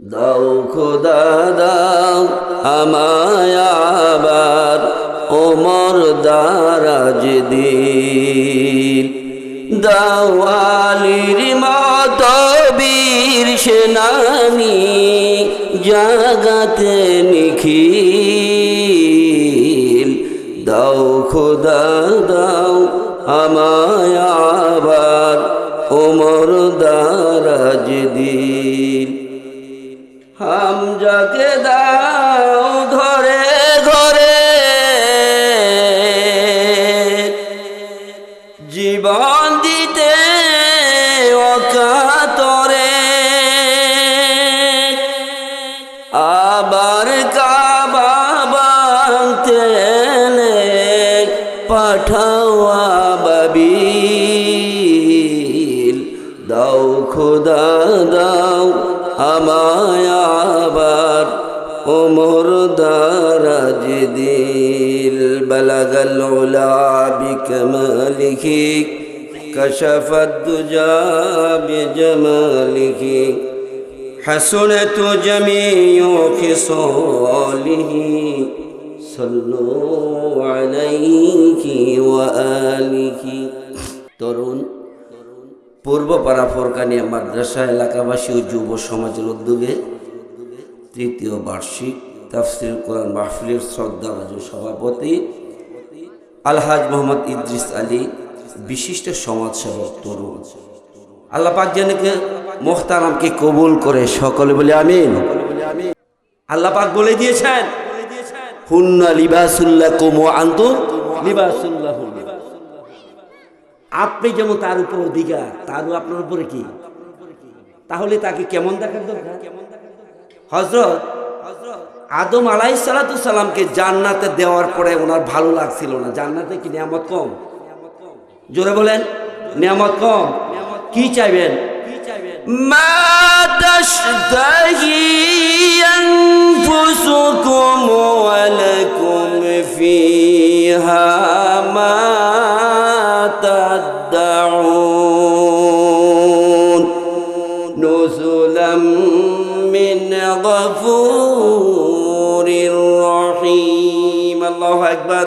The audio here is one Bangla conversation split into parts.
দাও খোদা দাও আমায় আবার ওমর দারাজ দিল। দাও আলীর মতো বীর সেনানী জাগাতে নিখিল। দাও খোদা দাও আমায় আবার ওমর দারাজ দিল। হামজাকে দাও ঘরে ঘরে জীবন দিতে অকাতরে। আবার কাবা ভাঙতে পাঠাও আবাবিল। দাও খোদা দাও আমায় আবার ওমর দারাজ দিল। বালাগাল উলা বিকামালিহি কাশাফাদ দুজা বিজামালিহি হাসুনাত জামিউ খিসালিহি সাল্লু আলাইহি ওয়া আলিহি। তরুণ পূর্বপাড়া ফোরকানিয়া মাদ্রাসা এলাকাবাসী ও যুব সমাজের উদ্যোগে তৃতীয় বার্ষিক তাফসীর কোরআন মাহফিলের শ্রদ্ধাভাজন সভাপতি আলহাজ মোহাম্মদ ইদ্রিস আলী, বিশিষ্ট সমাজসেবক তরুণ। আল্লাহ পাক যেন মোহতারামকে কবুল করে, সকলে বলে আমিন। আল্লাহ পাক বলে দিয়েছেন, হুন্না লিবাসুল্লাকুম ওয়া আনতুম লিবাসুল্লাহুম। আপনি যেমন তার উপর অধিকার, তারও আপনার উপরে কি? তাহলে তাকে কেমন দেখার দরকার? হযরত আদম আলাইহিস সালাতু সালামকে জান্নাতে দেওয়ার পরে ওনার ভালো লাগছিল না। জান্নাতে কি নিয়ামত কম? জোরে বলেন, নিয়ামত কম। কি চাইবেন? মা তাশতাহি আনফুসুকুম ওয়া লাকুম ফিহা মা তাদউন নুজুলাম মিন গফুরির রহিম। আল্লাহু আকবার।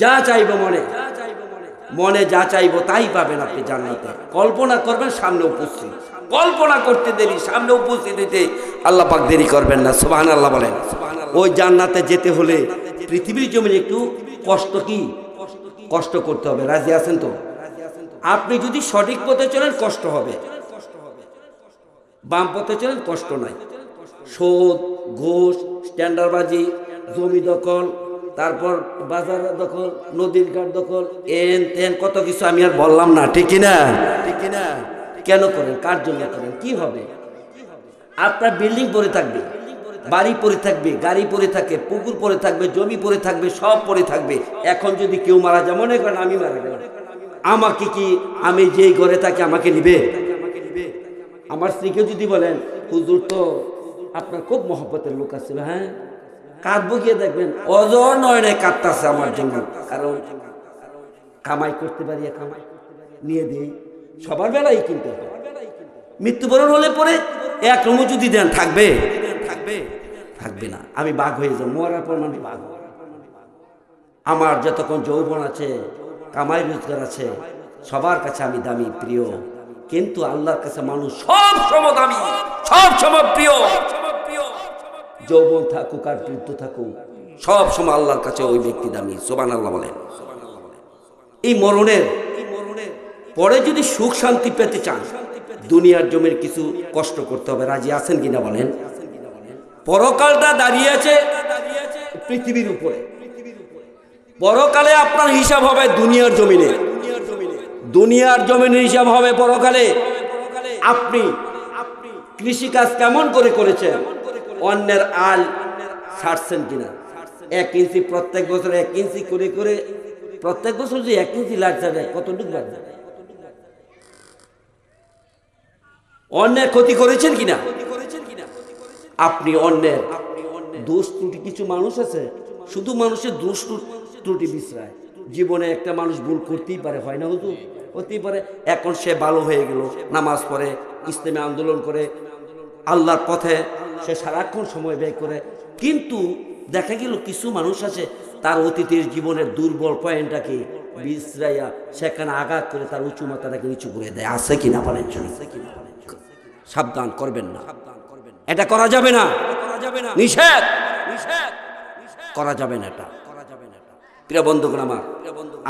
যা চাইবো মনে যা চাইবো তাই পাবেন আপনি জান্নাতে। কল্পনা করবেন সামনে উপস্থিত, কল্পনা করতে দেরি, সামনে উপস্থিত হইতে আল্লাহ পাক দেরি করবেন না। সুবহানাল্লাহ বলেন। ওই জান্নাতে যেতে হলে পৃথিবীর জমিনে একটু কষ্ট করতে হবে। রাজি আছেন তো? আপনি যদি সঠিক পথে চলেন কষ্ট হবে, বাম পথে চলেন কষ্ট নাই। সুদ, ঘুষ, স্ট্যান্ডারবাজি, জমি দখল, তারপর বাজার দখল, নদীর ঘাট দখল, এন তেন কত কিছু আমি আর বললাম না। ঠিক কিনা? কেন করেন? কার জন্য করেন? কি হবে? আপনার বিল্ডিং পড়ে থাকবে, বাড়ি পড়ে থাকবে, গাড়ি পড়ে থাকে, পুকুর পড়ে থাকবে, জমি পড়ে থাকবে, সব পড়ে থাকবে। এখন যদি কেউ মারা যায়, মনে করেন আমি মারা গেলাম, আমাকে কি, আমি যেই ঘরে থাকি আমাকে নিবে? আমার স্ত্রীকে যদি বলেন হুজুর তো আপনার খুব মহব্বতের লোক আছে, হ্যাঁ কাঁদবো, গিয়ে দেখবেন অজর নয়নে কাঁদতেছে আমার জন্য। কারণ কামাই করতে পারি, কামাই নিয়ে দিই, সবার বেলাই কিনতে হবে। মৃত্যুবরণ হলে পরে এক রুমও যদি দেন থাকবে না। আমি বাঘ হয়ে যাব, মরার পর মানে বাঘ। আমার যতক্ষণ যৌবন আছে, কামাই রোজগার আছে, সবার কাছে আমি দামি, প্রিয়। কিন্তু আল্লাহর কাছে মানুষ সব সময় দামি, সব সময় প্রিয়। যৌবন থাকুক আর বৃদ্ধ থাকুক, সব সময় আল্লাহর কাছে ওই ব্যক্তি দামি। সুবহানাল্লাহ বলেন। এই মরণের পরে যদি সুখ শান্তি পেতে চান, দুনিয়ার জমির কিছু কষ্ট করতে হবে। রাজি আছেন কিনা বলেন? পরকালটা দাঁড়িয়ে আছে পৃথিবীর উপরে। পরকালে আপনার হিসাব হবে দুনিয়ার জমিনে, দুনিয়ার জমিনের হিসাব হবে পরকালে। আপনি কৃষিকাজ কেমন করে করেছেন? অন্যের আল ছাড়ছেন কিনা? 1 ইঞ্চি প্রত্যেক বছর 1 ইঞ্চি করে করে, প্রত্যেক বছর যে 1 ইঞ্চি লাট যাবে, কতটুকু বাড়বে? অন্যের ক্ষতি করেছেন কিনা? আপনি অন্যের দোষ ত্রুটি, কিছু মানুষ আছে শুধু মানুষের দোষ ত্রুটি বিশ্রায়। জীবনে একটা মানুষ ভুল করতেই পারে, হয় না হুজুর? হতেই পারে। এখন সে ভালো হয়ে গেল, নামাজ পড়ে, ইসলামী আন্দোলন করে, আল্লাহর পথে সে সারাক্ষণ সময় ব্যয় করে, কিন্তু দেখা গেল কিছু মানুষ আছে তার অতীতের জীবনের দুর্বল পয়েন্টটাকে বিশ্রাইয়া সেখানে আঘাত করে তার উঁচু মাথাটাকে নিচু করে দেয়। আছে কিনা বলেন? সাবধান করবেন না, এটা করা যাবে না, নিষেধ করা যাবে না, এটা প্রিয় বন্ধুগণ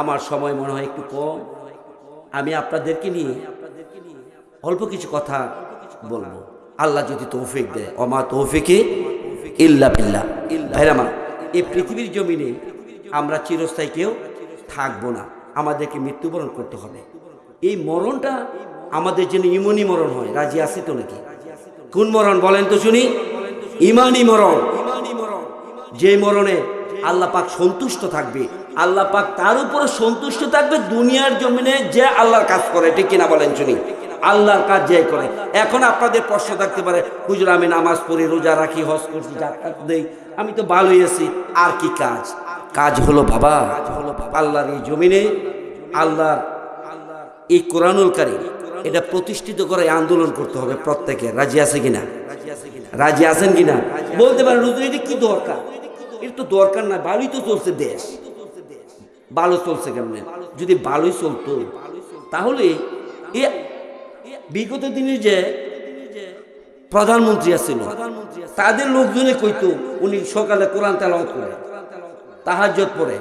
আমার সময় মনে হয় একটু কম। আমি আপনাদেরকে নিয়ে অল্প কিছু কথা বলবো, আল্লাহ যদি তৌফিক দেয়। ওমা তৌফিকি ইল্লা বিল্লাহ। ভাইরা আমার, এই পৃথিবীর জমিনে আমরা চিরস্থায়ী কেউ থাকবো না, আমাদেরকে মৃত্যুবরণ করতে হবে। এই মরণটা আমাদের জন্য ইমানি মরণ হয়। রাজি আছি তো নাকি? কোন মরণ বলেন তো শুনি? ইমানি মরণ। যে মরণে আল্লাহ পাক সন্তুষ্ট থাকবে, আল্লাহ পাক তার উপরে সন্তুষ্ট থাকবে দুনিয়ার জমিনে যে আল্লাহর কাজ করে। ঠিক কিনা বলেন শুনি? আল্লাহর কাজ যে করে। এখন আপনাদের প্রশ্ন থাকতে পারে, হুজুর আমি নামাজ পড়ি, রোজা রাখি, হজ করছি, জাকাত দেই, আমি তো ভালোই আছি, আর কি কাজ? কাজ হলো বাবা আল্লাহর এই জমিনে আল্লাহর এই কোরআনুল কারীম এটা প্রতিষ্ঠিত করে আন্দোলন করতে হবে প্রত্যেকে। রাজি আছে কিনা? রাজি আছেন কিনা? বলতে পারেন হুজুর এটা কি দরকার? এটা তো দরকার না, ভালোই তো চলছে দেশ। ভালো চলছে কেমনে? যদি ভালোই চলতো তাহলে বিগত দিনে যে প্রধানমন্ত্রী আছিল তাদের লোকজনে কইতো উনি সকালে কোরআন তেলাওয়াত করে, তাহাজ্জুদ পড়ে,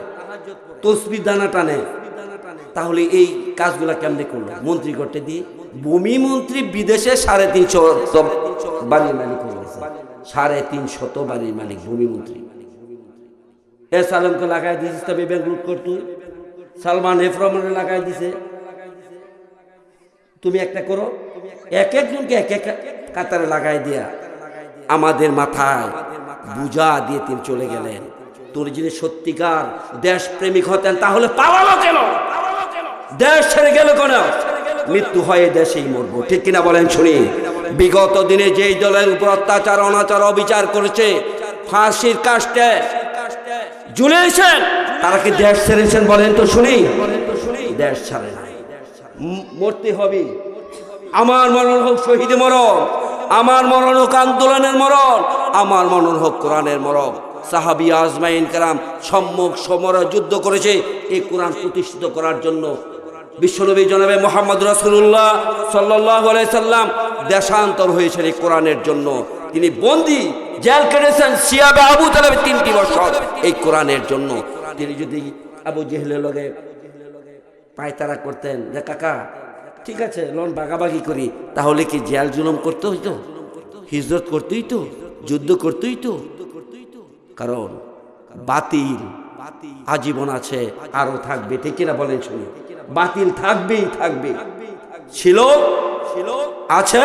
তসবিহ দানা টানে, তাহলে এই কাজগুলা কেমনে করলো? মন্ত্রী করতে দিয়ে ভূমি মন্ত্রী বিদেশে 350 বাড়ির মালিক হয়ে গেছে। 350 বাড়ির মালিক ভূমি মন্ত্রী। সালামকে লাগাই দিয়েছিস, তবে ব্যাংক লুট করতো। সালমান এফরমানের লাগাই দিছে, তুমি একটা করো। এক একজনকে এক এক কাতারে লাগাই দিয়া আমাদের মাথায় বুঝা দিয়ে তিনি চলে গেলেন। তোর যিনি সত্যিকার দেশ প্রেমিক হতেন তাহলে পালালো কেন? দেশ ছেড়ে গেল কেন? মৃত্যু হয়ে দেশেই মরবো। ঠিক কিনা বলেন শুনি? বিগত দিনে যেই দলের উপর অত্যাচার অনাচার অবিচার করেছে, ফাঁসির কাস্টে ঝুলিয়েছেন, তারা কি দেশ ছেড়েছেন বলেন তো শুনি? দেশ ছাড়ে নাই, মরতে হবে। আমার মরণ হোক শহীদ মরণ, আমার মরণ হোক আন্দোলনের মরণ, আমার মরণ হোক কোরআনের মরণ। সাহাবী আজমাইন কেরাম সম্মুখ সমরে যুদ্ধ করেছে এই কোরআন প্রতিষ্ঠিত করার জন্য। বিশ্বনবী জনাবে মুহাম্মদ রাসূলুল্লাহ সাল্লাল্লাহু আলাইহি সাল্লাম দেশান্তর হয়েছেন এই কোরআনের জন্য। তিনি বন্দী, জেল কেটেছেন সিয়াবে আবু তালেব 3টি বছর এই কোরআনের জন্য। তিনি যদি আবু জেহেলের লগে পায়তারা করতেন যে কাকা ঠিক আছে লোন ভাগাভাগি করি, তাহলে কি জেল জুলুম করতে হইতো? হিজরত করতে হইতো? যুদ্ধ করতে হইতো? কারণ বাতিল আজীবন আছে, আরো থাকবে। ঠিক কিনা বলেন শুনি? বাতিল থাকবেই থাকবে, ছিল আছে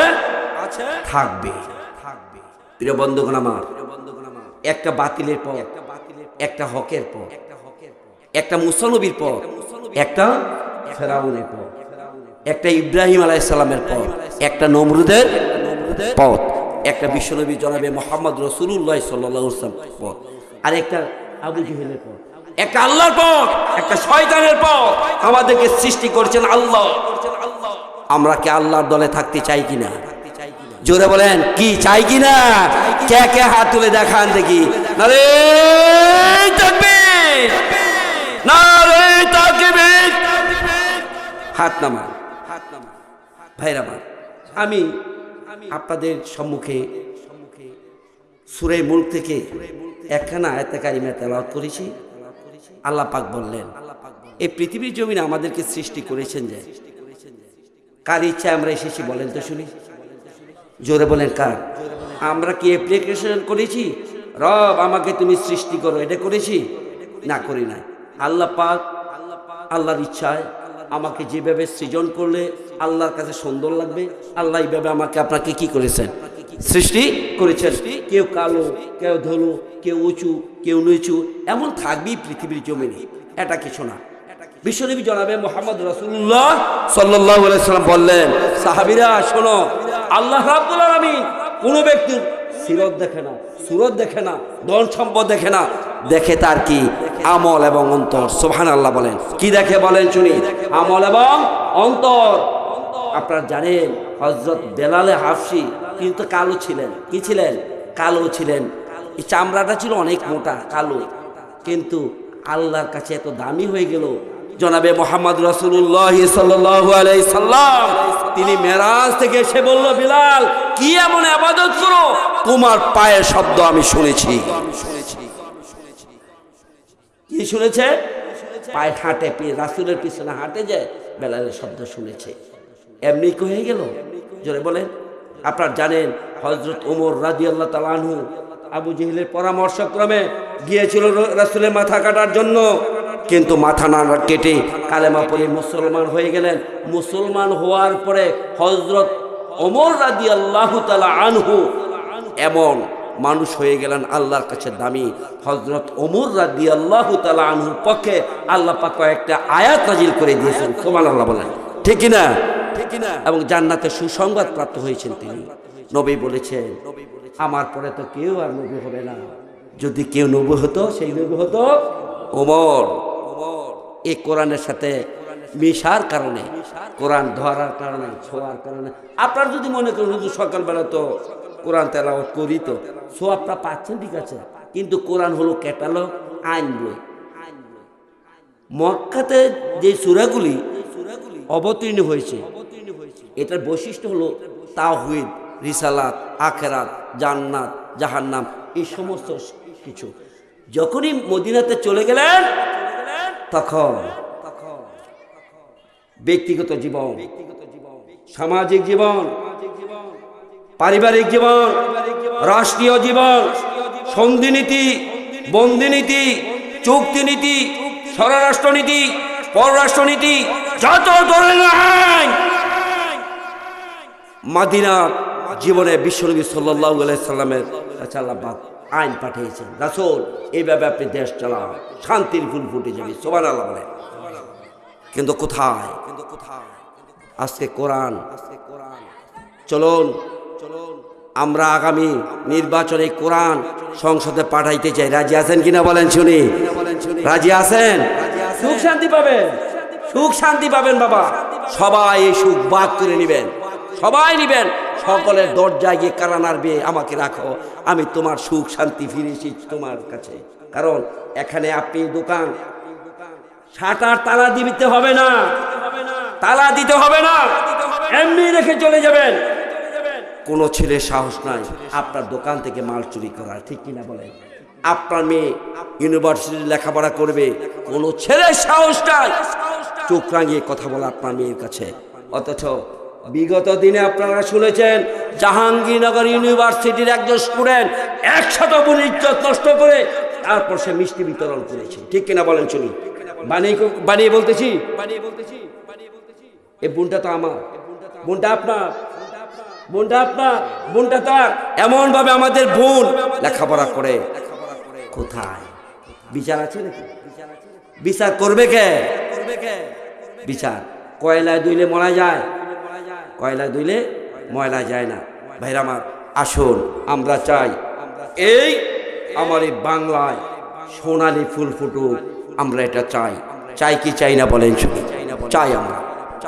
থাকবে। প্রিয় বন্ধুগণ আমার, একটা বাতিলের পর, একটা হকের পর, একটা মুসা নবীর পর, একটা ফেরাউনের পর, একটা ইব্রাহিম আলাইহিস সালামের পর, একটা নমরুদের পথ, একটা বিশ্বনবী জনাবে মুহাম্মদ রাসূলুল্লাহ সাল্লাল্লাহু আলাইহি ওয়াসাল্লাম পথ, আর একটা আবু জেহেলের পথ, একটা আল্লাহর পথ, একটা শয়তানের পথ। আমাদেরকে সৃষ্টি করেছেন আল্লাহ। আমরা কি আল্লাহর দলে থাকতে চাই কিনা? জোরে বলেন, কি চাই কিনা? কে কে হাত তুলে দেখান দেখি। নারে তাকবীর, নারে তাকবীর, হাত নামান। ভাইরা আমার, আমি আপনাদের সম্মুখে সূরা মুলক থেকে একখানা আয়াতে কারিমা তেলাওয়াত করেছি। আল্লাহ পাক বললেন, এই পৃথিবীর জমিনে আমাদেরকে সৃষ্টি করেছেন যে কার ইচ্ছায় আমরা এসেছি বলেন তো শুনি? জোরে বলেন কার? আমরা কি অ্যাপ্লিকেশন করেছি রব আমাকে তুমি সৃষ্টি করো, এটা করেছি? না, করি নাই। আল্লাহ পাক আল্লাহর ইচ্ছায় আমাকে যেভাবে সৃজন করলে আল্লাহর কাছে সুন্দর লাগবে, আল্লাহ এইভাবে আমাকে আপনাকে কি করেছেন? সৃষ্টি করেছেন। কেউ কালো, কেউ ধলু, কেউ উঁচু, কেউ নিচু, এমন থাকবেই পৃথিবীর জমিনে। এটা কিছু না। বিশ্বনবী জনাবে মুহাম্মদ রাসূলুল্লাহ সাল্লাল্লাহু আলাইহি ওয়াসাল্লাম বললেন, সাহাবীরা শোনো, আল্লাহ রাব্বুল আলামিন কোন ব্যক্তির সিরত দেখে না, সুরত দেখে না, ধন সম্পদ দেখে না, দেখে তার কি? আমল এবং অন্তর। সুবহানাল্লাহ বলেন। কি দেখে বলেন শুনি? আমল এবং অন্তর। আপনারা জানেন হযরত বেলালে হাফসি কিন্তু কালো ছিলেন। কি ছিলেন? কালো ছিলেন। এই চামড়াটা ছিল অনেক মোটা কালো, কিন্তু আল্লাহর কাছে এত দামি হয়ে গেল। জনাবে মুহাম্মদ রাসূলুল্লাহ সাল্লাল্লাহু আলাইহি সাল্লাম তিনি মেরাজ থেকে এসে বলল, বিলাল কি এমন ইবাদত করো, তোমার পায়ের শব্দ আমি শুনেছি। কি শুনেছে? পায়ে হাঁটে, রাসূলের পিছনে হাঁটে যায়, বেলালের শব্দ শুনেছে। এমনি কি হয়ে গেল? জোরে বলেন। আপনারা জানেন হযরত ওমর রাদিয়াল্লাহু তাআলা আনহু আবু জেহেলের পরামর্শক্রমে গিয়েছিল রাসূলের মাথা কাটার জন্য, কিন্তু মাথা না কেটে কালেমা পড়ে মুসলমান হয়ে গেলেন। মুসলমান হওয়ার পরে হযরত ওমর রাদিয়াল্লাহু তাআলা আনহু এমন মানুষ হয়ে গেলেন আল্লাহর কাছে দামি। হযরত ওমর রাদিয়াল্লাহু তাআলা আনহুর পক্ষে আল্লাহ পাক একটা আয়াত নাজিল করে দিয়েছেন। সুবহানাল্লাহ বলেন, ঠিক কি না? এবং জান্নাতে সুসংবাদ প্রাপ্ত হয়েছেন তিনি। নবী বলেছেন, আমার পরে তো কেউ আর নবী হবে না, যদি কেউ নবী হতো সেই নবী হতো ওমর। এই কোরআনের সাথে মিশার কারণে, কোরআন ধরার কারণে, ছোঁয়ার কারণে আপনার যদি মনে করেন হুজুর সকালবেলা তো কোরআন তেলাওয়াত করি, তো সোয়াবটা পাচ্ছেন, ঠিক আছে, কিন্তু কোরআন হলো ক্যাটালগ, আইন বই। মক্কাতে যে সূরাগুলি অবতীর্ণ হয়েছে এটার বৈশিষ্ট্য হলো তাওহীদ, রিসালাত, আখিরাত, জান্নাত, জাহান্নাম, এই সমস্ত কিছু। যখনই মদিনাতে চলে গেলেন তখন ব্যক্তিগত জীবন, সামাজিক জীবন, পারিবারিক জীবন, রাষ্ট্রীয় জীবন, সন্ধিনীতি, বন্দিনীতি, চুক্তিনীতি, স্বরাষ্ট্রনীতি, পররাষ্ট্রনীতি, যত ধরনের আইন মদিনার জীবনে বিশ্বনবী সাল্লাল্লাহু আলাইহি সাল্লামের কাছে আল্লাহ পাক আইন পাঠিয়েছেন। রাসূল এইভাবে আপনি দেশ চালান, শান্তির ফুল ফুটে যাবে। সুবহানাল্লাহ বলেন। কিন্তু কোথায় আজকে কোরআন? চলুন আমরা আগামী নির্বাচনে কোরআন সংসদে পাঠাইতে চাই। রাজি আছেন কিনা বলেন শুনি? রাজি আছেন? সুখ শান্তি পাবেন, সুখ শান্তি পাবেন বাবা। সবাই এই সুখ ভাগ করে নেবেন, সবাই নেবেন। সকলের দরজায় গিয়ে কারা নাড়বে, আমাকে রাখো, আমি তোমার সুখ শান্তি ফিরে এসেছি তোমার কাছে। কারণ এখানে আপনি দোকান শাটার তালা দিতে হবে না, তালা দিতে হবে না, এমনি রেখে চলে যাবেন। কোনো ছেলের সাহস নাই আপনার দোকান থেকে মাল চুরি করার, ঠিক কিনা বলেন? আপনার মেয়ে ইউনিভার্সিটি লেখাপড়া করবে, কোনো ছেলের সাহস নাই চোখ রাঙিয়ে কথা বলা আপনার মেয়ের কাছে। অথচ বিগত দিনে আপনারা শুনেছেন জাহাঙ্গীরনগর ইউনিভার্সিটির একজন স্টুডেন্ট 100 বোন ইজ্জত নষ্ট করে তারপর সে মিষ্টি বিতরণ করেছে, ঠিক কিনা বলেন শুনি? বানিয়ে বলতেছি। এই বোনটা তো আমার, বোনটা আপনার, বোনটা আপনার, বোনটা তার। এমন ভাবে আমাদের বোন লেখাপড়া করে, কোথায় বিচার আছে নাকি? বিচার করবে কে? বিচার কয়লায় ধুইলে মরা যায়, কয়লায় ধুইলে ময়লা যায় না। ভাইরা আমার, আসুন আমরা চাই এই আমার এই বাংলায় সোনালি ফুল ফুটুক, আমরা এটা চাই। চাই কি চাই না বলেন? চাই আমরা।